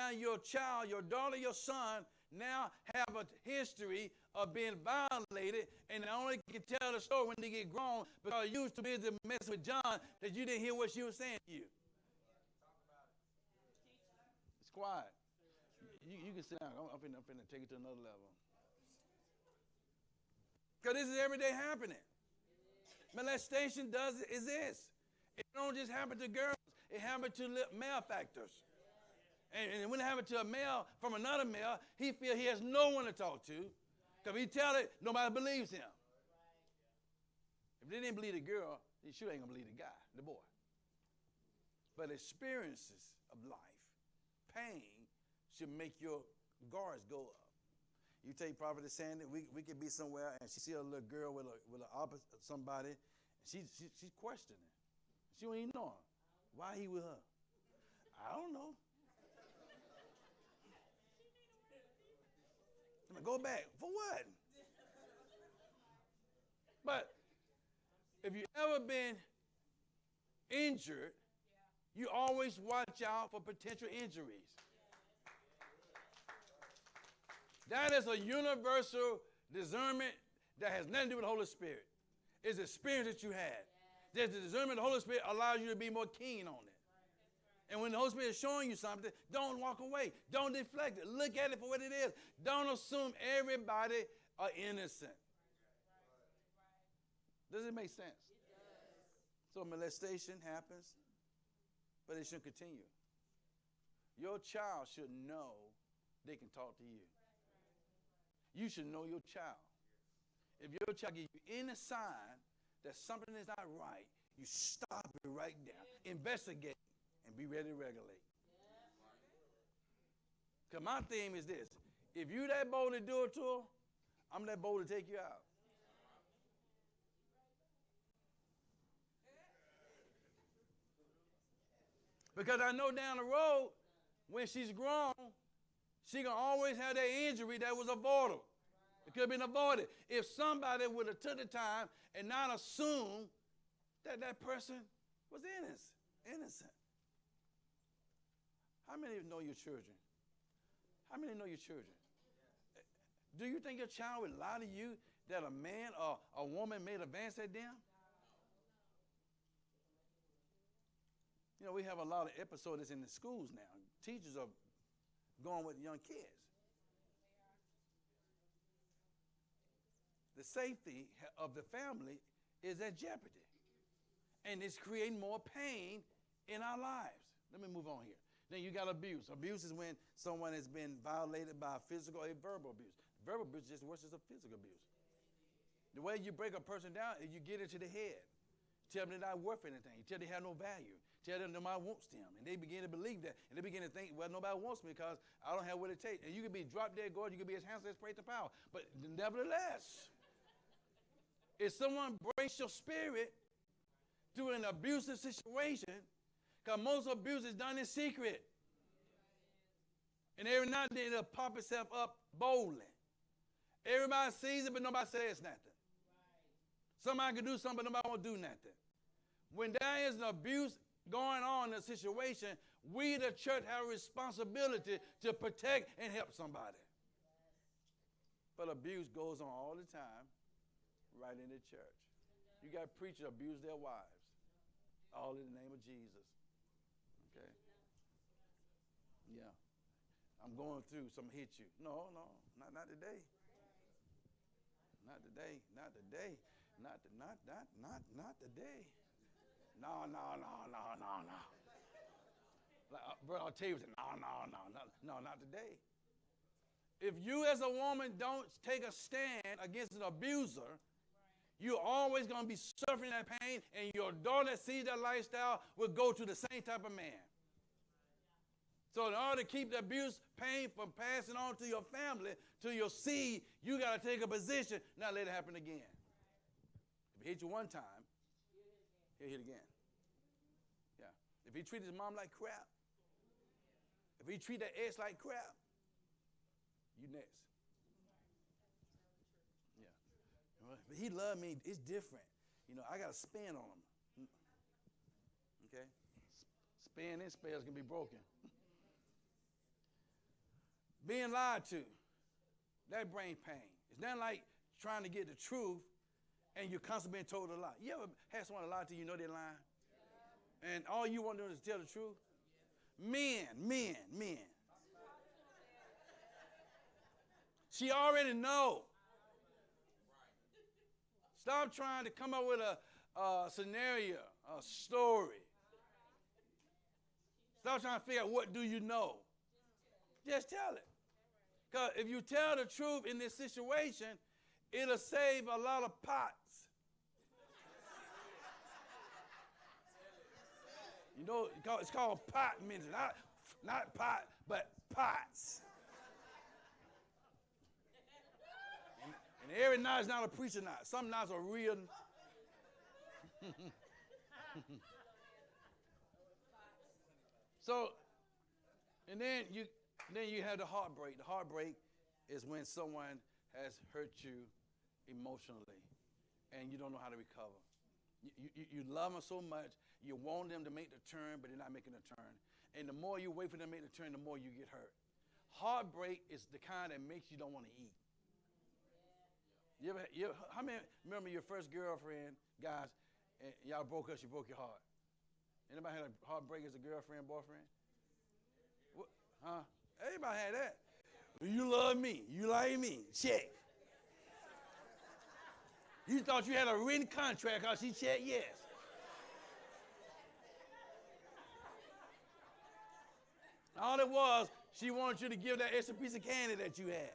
now your child, your daughter, your son, now have a history of being violated, and they only can tell the story when they get grown because you used to be messing with John that you didn't hear what she was saying to you. It's quiet. You can sit down. I'm finna take it to another level. Because this is every day happening. Molestation does exist. It don't just happen to girls. It happens to male factors. And when it happens to a male from another male, he feels he has no one to talk to. Because if he tell it, nobody believes him. If they didn't believe the girl, they sure ain't going to believe the guy, the boy. But experiences of life, pain, should make your guards go up. You take Prophet Sandy, we could be somewhere and she see a little girl with an opposite somebody, and she's questioning. She don't even know him. Why he with her? I don't know. I'm gonna go back. For what? But if you ever been injured, you always watch out for potential injuries. That is a universal discernment that has nothing to do with the Holy Spirit. It's the experience that you had. There's the discernment of the Holy Spirit allows you to be more keen on it. And when the Holy Spirit is showing you something, don't walk away. Don't deflect it. Look at it for what it is. Don't assume everybody are innocent. Does it make sense? So molestation happens, but it shouldn't continue. Your child should know they can talk to you. You should know your child. If your child gives you any sign that something is not right, you stop it right there. Investigate and be ready to regulate. Because my theme is this. If you that bold to do it to her, I'm that bold to take you out. Because I know down the road, when she's grown, she going to always have that injury that was avoidable. It could have been avoided. If somebody would have took the time and not assumed that that person was innocent. How many know your children? How many know your children? Do you think your child would lie to you that a man or a woman made advance at them? You know, we have a lot of episodes in the schools now. Teachers are going with young kids. The safety of the family is at jeopardy. And it's creating more pain in our lives. Let me move on here. Then you got abuse. Abuse is when someone has been violated by physical or verbal abuse. Verbal abuse is just worse than physical abuse. The way you break a person down is you get into the head. Tell them they're not worth anything. Tell them they have no value. Tell them nobody wants them. And they begin to believe that. And they begin to think, well, nobody wants me because I don't have what it takes. And you could be drop dead gorgeous. You could be as handsome as Prathan Powell. But nevertheless, if someone breaks your spirit through an abusive situation, because most abuse is done in secret. And every now and then it'll pop itself up boldly. Everybody sees it, but nobody says nothing. Somebody can do something, but nobody won't do nothing. When there is an abuse going on in a situation, we, the church, have a responsibility to protect and help somebody. But abuse goes on all the time, right in the church. You got preachers abuse their wives, all in the name of Jesus. Okay? Yeah. I'm going through, some hit you. No, not today. Not today. Not today. Not today. No. Like, bro, I'll tell you, no, not today. If you as a woman don't take a stand against an abuser, you're always going to be suffering that pain, and your daughter that sees that lifestyle will go to the same type of man. So in order to keep the abuse pain from passing on to your family, to your seed, you got to take a position, not let it happen again. If he hit you one time, he'll hit again. Yeah. If he treated his mom like crap, if he treat that ex like crap, you next. Yeah. But he loved me. It's different. You know, I got a spin on him. Okay? Spin and spells can be broken. Being lied to, that brings pain. It's not like trying to get the truth and you're constantly being told a lie. You ever had someone lie to you, they're lying? And all you want to do is tell the truth? Men. She already know. Stop trying to come up with a scenario, a story. Stop trying to figure out what do you know. Just tell it. Because if you tell the truth in this situation, it'll save a lot of pots. You know, it's called pot minting. Not pot, but pots. And every knot is not a preacher knot. Some knots are real. So, and then you have the heartbreak. The heartbreak is when someone has hurt you emotionally and you don't know how to recover. You love them so much, you want them to make the turn, but they're not making the turn. And the more you wait for them to make the turn, the more you get hurt. Heartbreak is the kind that makes you don't want to eat. How many remember your first girlfriend, guys, and y'all broke up, she broke your heart? Anybody had a heartbreak as a girlfriend, boyfriend? What? Huh? Everybody had that. You love me. You like me. Check. You thought you had a written contract because she said yes. All it was, she wanted you to give that extra piece of candy that you had.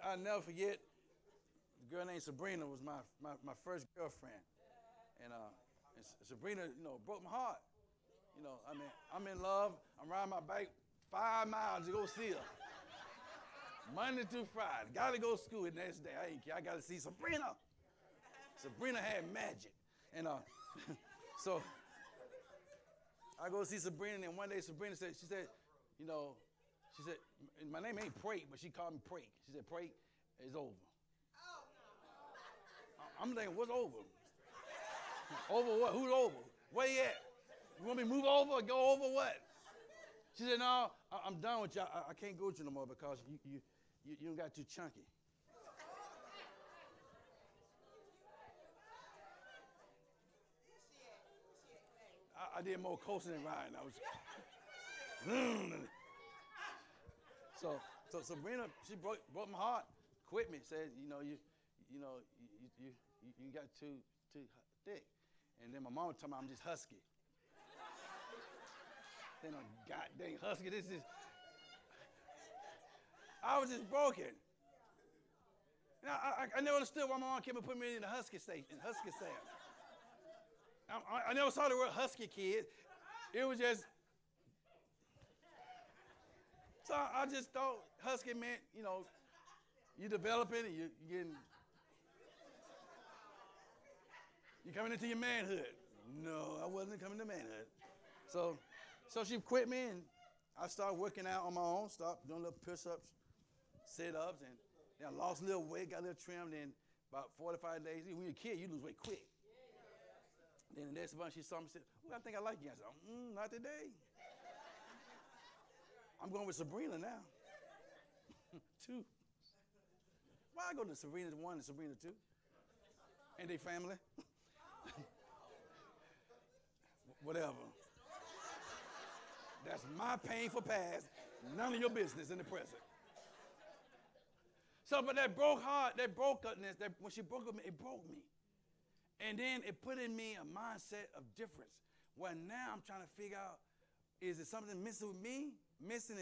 I'll never forget, a girl named Sabrina was my first girlfriend. And Sabrina, broke my heart. I'm in love. I'm riding my bike 5 miles to go see her. Monday through Friday. Got to go to school the next day. I ain't care. I got to see Sabrina. Sabrina had magic. And so I go see Sabrina, and one day Sabrina said, she said, my name ain't Prate, but she called me Prate. She said, Prate, it's over. I'm thinking, what's over? Over what? Who's over? Where you at? You want me to move over or go over what? She said, no, I'm done with you. I can't go with you no more because you don't got too chunky. I did more coasting than riding. So Sabrina, she broke my heart, quit me, said, you got too thick. And then my mama told me I'm just husky. Then I'm goddamn husky. I was just broken. And I never understood why my mom kept putting me in the husky station, husky cell. I never saw the word husky kid. It was just. So I just thought husky meant, you developing and you're coming into your manhood. No, I wasn't coming to manhood. So she quit me, and I started working out on my own, stopped doing little push-ups, sit-ups, and then I lost a little weight, got a little trimmed, and about 45 days, when you're a kid, you lose weight quick. Then the next month she saw me and said, I think I like you. I said, not today. I'm going with Sabrina now. 2. Why I go to Sabrina 1 and Sabrina 2? Ain't they family? Whatever. That's my painful past. None of your business in the present. So, but that broke heart, that brokenness, when she broke me, it broke me. And then it put in me a mindset of difference. Where now I'm trying to figure out, is it something missing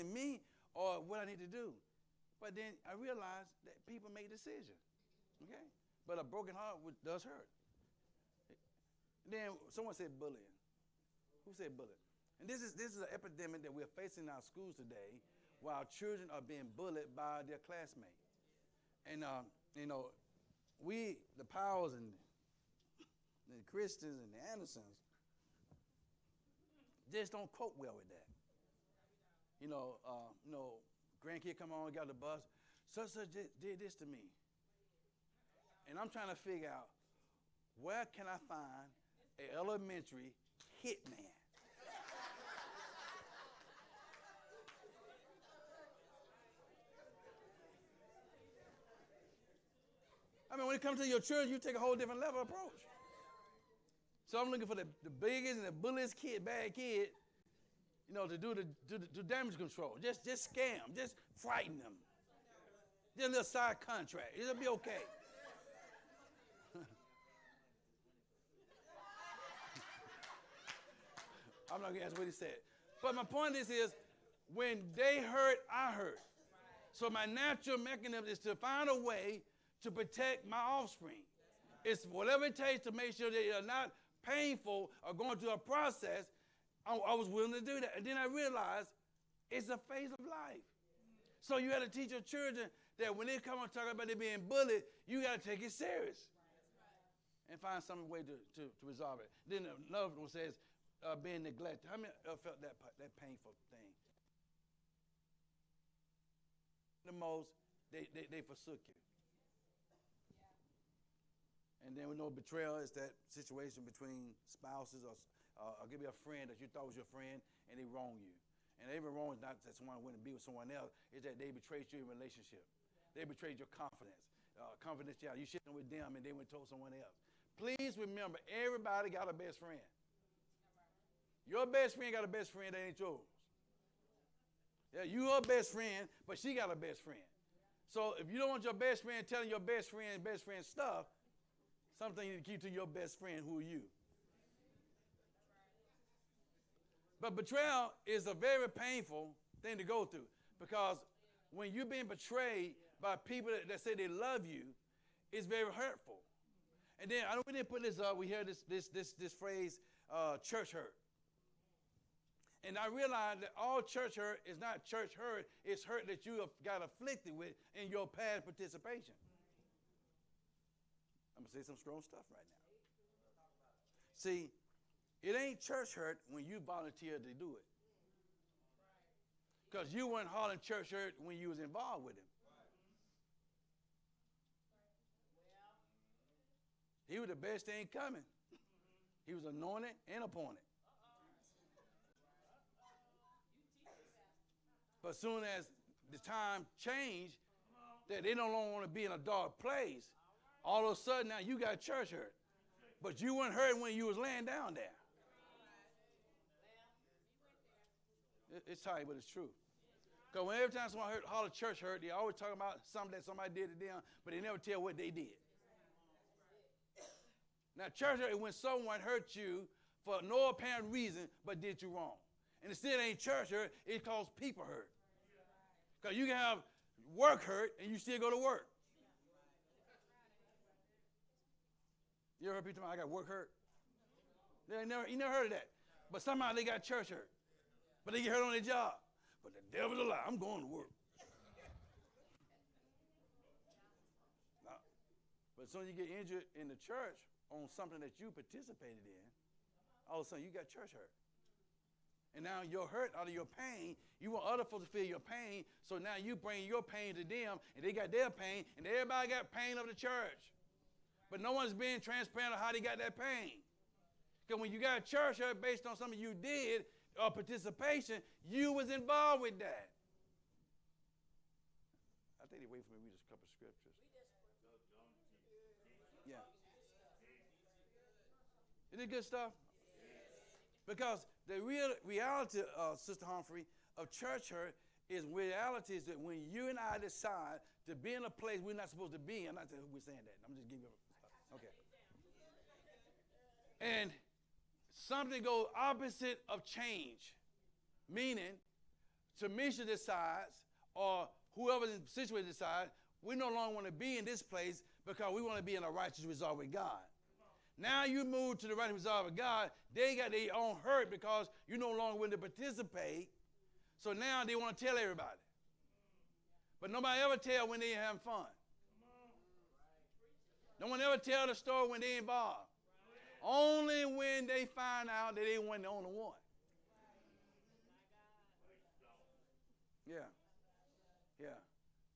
in me, or what I need to do? But then I realized that people make decisions, okay? But a broken heart does hurt. Then someone said bullying. Who said bullying? And this is an epidemic that we're facing in our schools today, where our children are being bullied by their classmates. And we, the Powells and the Christians and the Andersons, just don't cope well with that. Grandkid come on, got the bus, such did this to me. And I'm trying to figure out, where can I find an elementary hitman? I mean, when it comes to your children, you take a whole different level approach. So I'm looking for the biggest and the bulliest kid, bad kid, to do damage control. Just scam. Just frighten them. Just a little side contract. It'll be okay. I'm not going to answer what he said. But my point is when they hurt, I hurt. So my natural mechanism is to find a way to protect my offspring. It's whatever it takes to make sure they are not painful or going through a process. I was willing to do that. And then I realized it's a phase of life. So you got to teach your children that when they come and talk about they being bullied, you got to take it serious and find some way to resolve it. Then another one says being neglected. How many felt that painful thing? The most, they forsook you. And then we know betrayal is that situation between spouses or give me a friend that you thought was your friend and they wrong you. And even wrong is not that someone went and be with someone else, it's that they betrayed you in a relationship. They betrayed your confidence. Confidentiality. You sharing with them and they went and told someone else. Please remember, everybody got a best friend. Your best friend got a best friend that ain't yours. Yeah, you her best friend, but she got a best friend. So if you don't want your best friend telling your best friend stuff, something you need to keep to your best friend, who are you. But betrayal is a very painful thing to go through because when you're being betrayed by people that say they love you, it's very hurtful. And then we didn't put this up. We hear this phrase, church hurt. And I realized that all church hurt is not church hurt. It's hurt that you have got afflicted with in your past participation. I'm going to say some strong stuff right now. See, it ain't church hurt when you volunteered to do it. Because you weren't hauling church hurt when you was involved with him. He was the best thing coming. He was anointed and appointed. But as soon as the time changed, that they no longer want to be in a dark place, all of a sudden now you got church hurt. But you weren't hurt when you was laying down there. It's tight, but it's true. Because every time someone holler church hurt, they always talk about something that somebody did to them, but they never tell what they did. Now, church hurt is when someone hurt you for no apparent reason, but did you wrong. And it still ain't church hurt, it calls people hurt. Because you can have work hurt and you still go to work. You ever heard people talk about I got work hurt? You never heard of that. But somehow they got church hurt. But they get hurt on their job. But the devil's a lie. I'm going to work. Now, but as soon as you get injured in the church on something that you participated in, all of a sudden you got church hurt. And now you're hurt out of your pain. You want other folks to feel your pain, so now you bring your pain to them, and they got their pain, and everybody got pain of the church. But no one's being transparent on how they got that pain. Because when you got church hurt based on something you did or participation, you was involved with that. I think they wait for me to read just a couple of scriptures. Yeah. Isn't it good stuff? Because the reality, Sister Humphrey, of church hurt is reality is that when you and I decide to be in a place we're not supposed to be, I'm not saying we're saying that. I'm just giving you okay. And something goes opposite of change, meaning Tamisha decides or whoever in the situation decides we no longer want to be in this place because we want to be in a righteous resolve with God. Now you move to the right resolve of God, they got their own hurt because you no longer willing to participate. So now they want to tell everybody. But nobody ever tell when they having fun. No one ever tell the story when they involved. Only when they find out that they weren't the only one. Yeah. Yeah.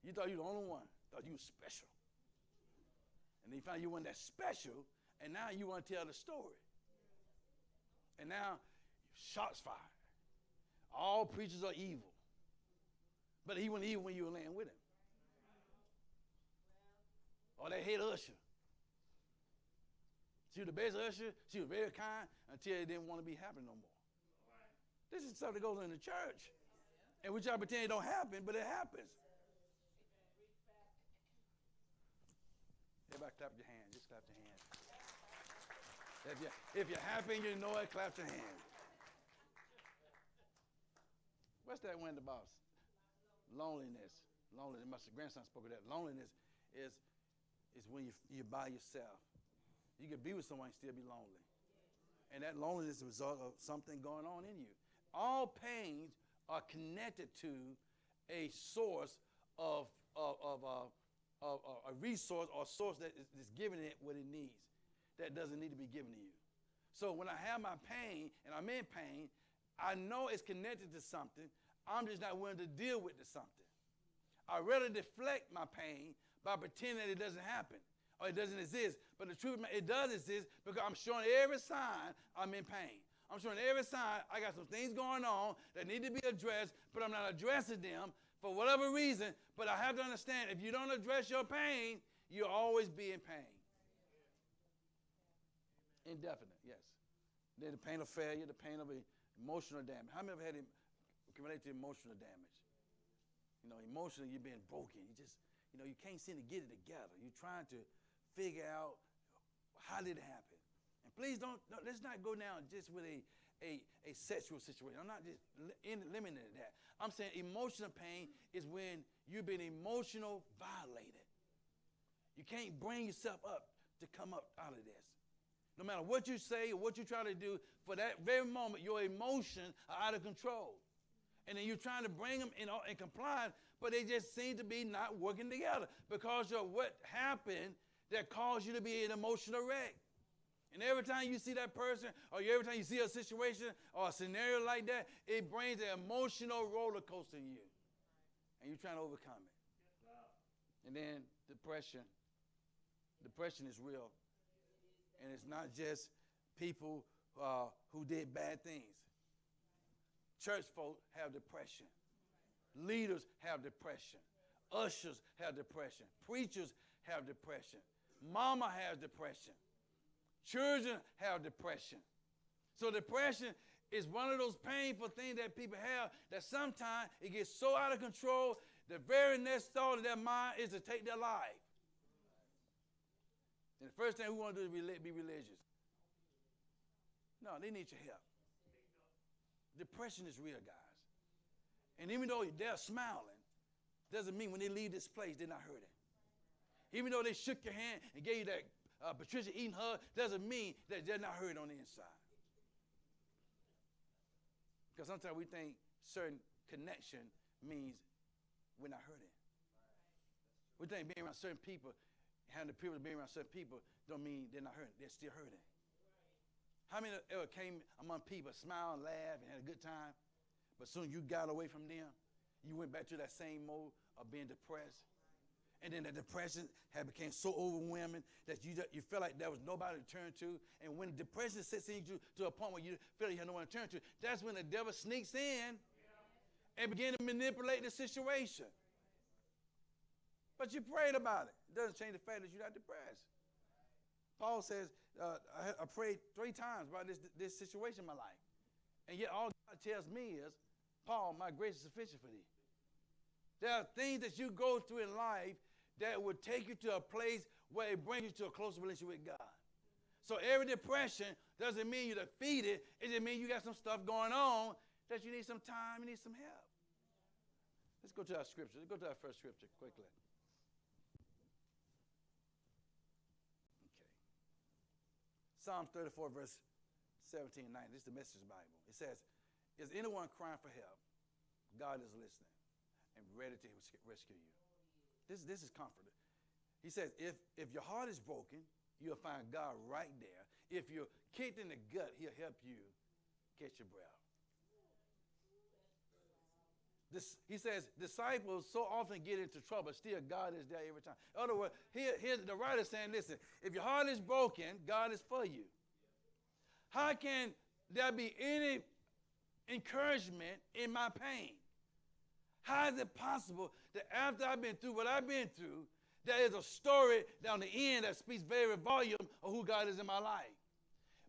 You thought you were the only one. Thought you were special. And they found you weren't that special. And now you want to tell the story. And now, shots fired. All preachers are evil. But he wasn't evil when you were laying with him. or they hate usher. She was the best usher. She was very kind until it didn't want to be happening no more. This is stuff that goes on in the church. And we try to pretend it don't happen, but it happens. Everybody clap your hand. Just clap your hand. If you're happy and you know it, clap your hand. What's that one in the box? Loneliness. Loneliness. My grandson spoke of that. Loneliness is when you're by yourself. You can be with someone and still be lonely. And that loneliness is a result of something going on in you. All pains are connected to a source of a resource or source that is giving it what it needs that doesn't need to be given to you. So when I have my pain and I'm in pain, I know it's connected to something. I'm just not willing to deal with the something. I'd rather deflect my pain by pretending that it doesn't happen or it doesn't exist. But the truth, it does exist because I'm showing every sign I'm in pain. I'm showing every sign I got some things going on that need to be addressed, but I'm not addressing them for whatever reason. But I have to understand, if you don't address your pain, you'll always be in pain. Indefinite, yes. Then the pain of failure, the pain of emotional damage. How many of you can relate to emotional damage? You know, emotionally, you're being broken. You can't seem to get it together. You're trying to figure out how did it happen. And please let's not go down just with a sexual situation. I'm not just limiting that. I'm saying emotional pain is when you've been emotional violated. You can't bring yourself up to come up out of this. No matter what you say or what you try to do, for that very moment, your emotions are out of control. And then you're trying to bring them in compliance, but they just seem to be not working together because of what happened that caused you to be an emotional wreck. And every time you see that person or every time you see a situation or a scenario like that, it brings an emotional roller coaster in you. And you're trying to overcome it. And then depression. Depression is real. And it's not just people who did bad things. Church folk have depression. Leaders have depression. Ushers have depression. Preachers have depression. Mama has depression. Children have depression. So depression is one of those painful things that people have that sometimes it gets so out of control, the very next thought of their mind is to take their life. And the first thing we want to do is be religious. No, they need your help. Depression is real, guys. And even though they're smiling, doesn't mean when they leave this place, they're not hurting. Even though they shook your hand and gave you that Patricia Eaton hug, doesn't mean that they're not hurt on the inside. Because sometimes we think certain connection means we're not hurting. We think being around certain people, having the privilege of being around certain people, don't mean they're not hurting. They're still hurting. How many ever came among people, smiled, laughed, and had a good time, but soon you got away from them, you went back to that same mode of being depressed? And then the depression had became so overwhelming that you felt like there was nobody to turn to. And when depression sets in you to a point where you feel like you have no one to turn to, that's when the devil sneaks in and begins to manipulate the situation. But you prayed about it. It doesn't change the fact that you're not depressed. Paul says, I prayed 3 times about this situation in my life. And yet all God tells me is, Paul, my grace is sufficient for thee. There are things that you go through in life that would take you to a place where it brings you to a closer relationship with God. So every depression doesn't mean you're defeated. It just means you got some stuff going on that you need some time, you need some help. Let's go to our scripture. Let's go to our first scripture quickly. Okay. Psalms 34, verse 17 and 19. This is the Message Bible. It says, is anyone crying for help? God is listening and ready to rescue you. This is comforting. He says, if your heart is broken, you'll find God right there. If you're kicked in the gut, he'll help you catch your breath. He says, disciples so often get into trouble, still God is there every time. In other words, here's the writer saying, listen, if your heart is broken, God is for you. How can there be any encouragement in my pain? How is it possible that after I've been through what I've been through, there is a story down the end that speaks very volume of who God is in my life.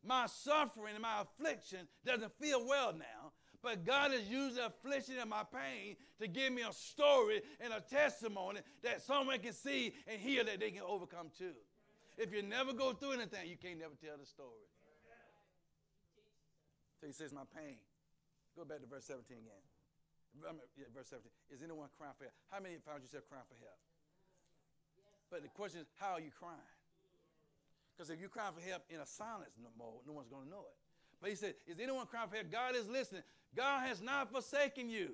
My suffering and my affliction doesn't feel well now, but God is using the affliction and my pain to give me a story and a testimony that someone can see and hear that they can overcome too. If you never go through anything, you can't never tell the story. So he says, my pain. Go back to verse 17 again. Verse 17. Is anyone crying for help? How many found yourself crying for help? But the question is, how are you crying? Because if you're crying for help in a silence mode, no one's going to know it. But he said, is anyone crying for help? God is listening. God has not forsaken you.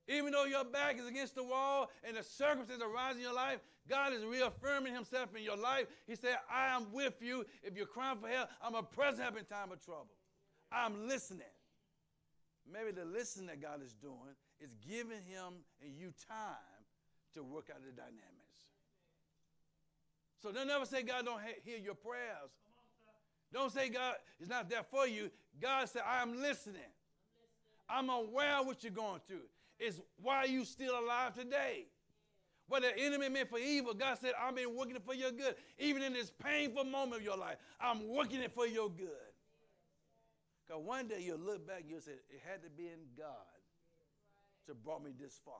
Even though your back is against the wall and the circumstances arise in your life, God is reaffirming himself in your life. He said, I am with you. If you're crying for help, I'm a present help in time of trouble. I'm listening. Maybe the listening that God is doing is giving him and you time to work out the dynamics. So don't ever say God don't hear your prayers. Don't say God is not there for you. God said, I am listening. I'm aware of what you're going through. It's why you still alive today. What the enemy meant for evil, God said, I've been working it for your good. Even in this painful moment of your life, I'm working it for your good. Because one day you'll look back and you'll say, it had to be in God to brought me this far.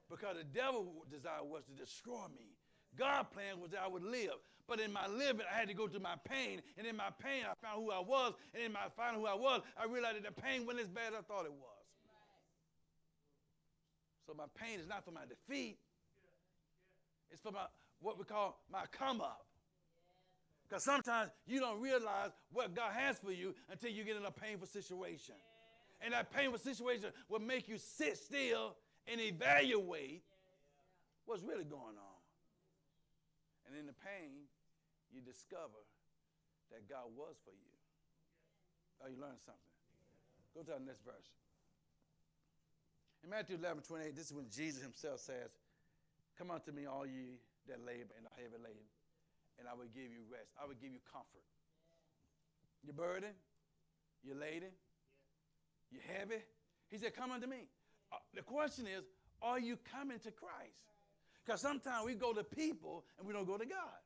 Because the devil's desire was to destroy me. God's plan was that I would live. But in my living, I had to go through my pain. And in my pain, I found who I was. And in my finding who I was, I realized that the pain wasn't as bad as I thought it was. So my pain is not for my defeat. It's for my what we call my come up. Because sometimes you don't realize what God has for you until you get in a painful situation. And that painful situation will make you sit still and evaluate what's really going on. And in the pain, you discover that God was for you. Oh, you learned something. Go to the next verse. In Matthew 11:28, this is when Jesus himself says, come unto me, all ye that labor and are heavy laden, and I will give you rest. I will give you comfort. You're burdened, you're laden, you're heavy. He said, come unto me. The question is, are you coming to Christ? Because sometimes we go to people and we don't go to God.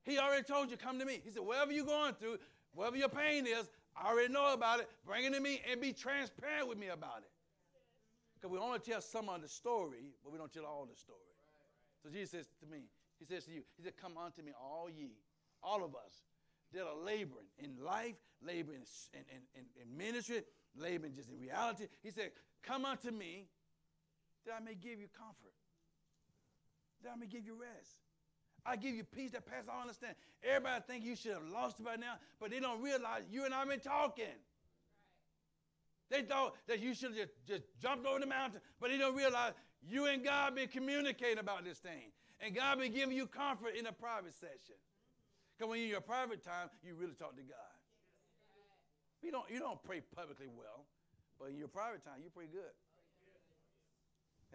He already told you, come to me. He said, whatever you're going through, whatever your pain is, I already know about it. Bring it to me and be transparent with me about it. Because we only tell some of the story, but we don't tell all the story. So Jesus says to me, he says to you, he said, come unto me, all ye, all of us that are laboring in life, laboring in ministry, laboring just in reality. He said, come unto me that I may give you comfort, that I may give you rest. I give you peace that passes all understanding. Everybody think you should have lost it by now, but they don't realize you and I have been talking. They thought that you should have just jumped over the mountain, but they don't realize you and God been communicating about this thing. And God been giving you comfort in a private session. Because when you're in your private time, you really talk to God. You don't pray publicly well, but in your private time, you pray good.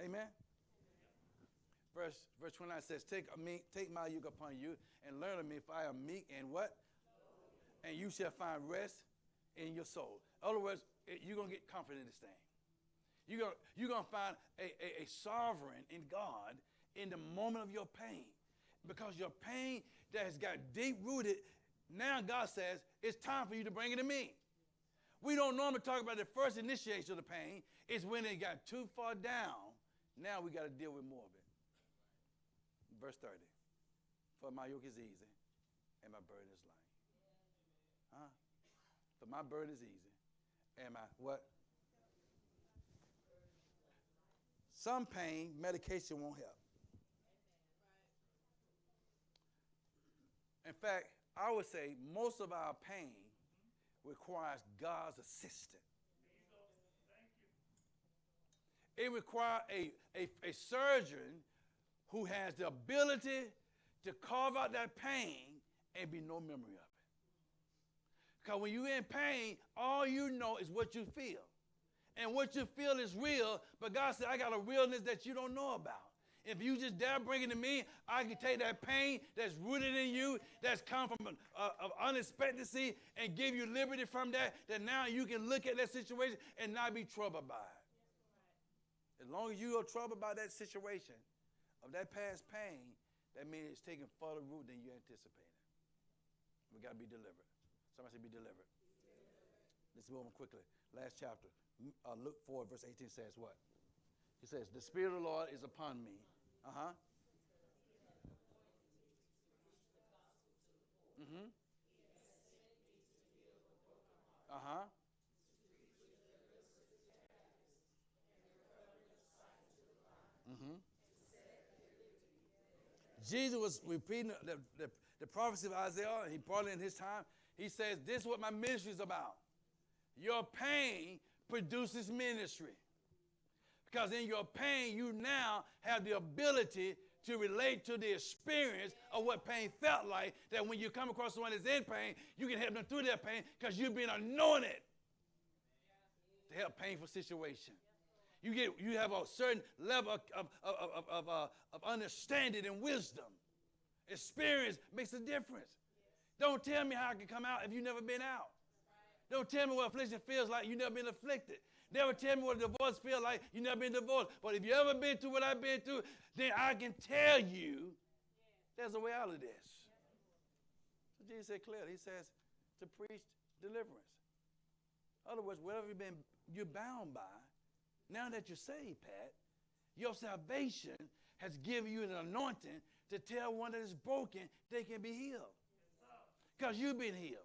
Amen? Verse 29 says, take my yoke upon you and learn of me, for I am meek and what? And you shall find rest in your soul. In other words, you're going to get comfort in this thing. You're going to find a sovereign in God in the moment of your pain. Because your pain that has got deep-rooted, now God says, it's time for you to bring it to me. We don't normally talk about the first initiation of the pain. It's when it got too far down. Now we got to deal with more of it. Verse 30. For my yoke is easy and my burden is light. For my burden is easy and my what? Some pain, medication won't help. In fact, I would say most of our pain requires God's assistance. It requires a surgeon who has the ability to carve out that pain and be no memory of it. Because when you're in pain, all you know is what you feel. And what you feel is real, but God said, I got a realness that you don't know about. If you just dare bring it to me, I can take that pain that's rooted in you, that's come from unexpectancy, and give you liberty from that now you can look at that situation and not be troubled by it. As long as you are troubled by that situation, of that past pain, that means it's taking further root than you anticipated. We got to be delivered. Somebody say be delivered. Let's move on quickly. Last chapter. Luke 4, verse 18 says what? He says, the Spirit of the Lord is upon me. Uh-huh. Mm-hmm. Uh-huh. Mm-hmm. Jesus was repeating the prophecy of Isaiah, and he brought it in his time. He says, this is what my ministry is about. Your pain produces ministry. Because in your pain, you now have the ability to relate to the experience of what pain felt like, that when you come across someone that's in pain, you can help them through their pain because you've been anointed to help painful situations. You have a certain level of understanding and wisdom. Experience makes a difference. Don't tell me how I can come out if you've never been out. Don't tell me what affliction feels like. You've never been afflicted. Never tell me what a divorce feels like. You've never been divorced. But if you ever been through what I've been through, then I can tell you there's a way out of this. So Jesus said clearly, he says to preach deliverance. In other words, whatever you're bound by, now that you're saved, Pat, your salvation has given you an anointing to tell one that is broken they can be healed. Because you've been healed.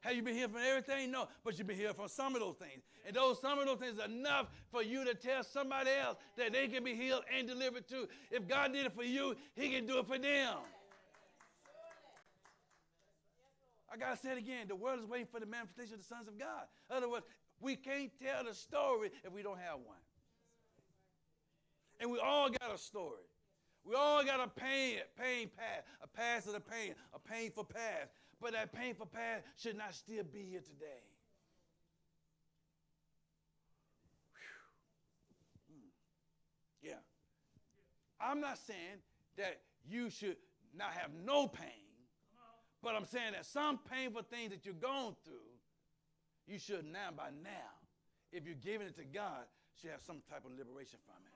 Have you been healed from everything? No, but you've been healed from some of those things. And some of those things are enough for you to tell somebody else that they can be healed and delivered too. If God did it for you, he can do it for them. I got to say it again. The world is waiting for the manifestation of the sons of God. In other words, we can't tell the story if we don't have one. And we all got a story. We all got a pain past, a past of the pain, a painful past. But that painful past should not still be here today. Yeah. I'm not saying that you should not have no pain, but I'm saying that some painful things that you've gone through, you should now, by now, if you're giving it to God, should have some type of liberation from it.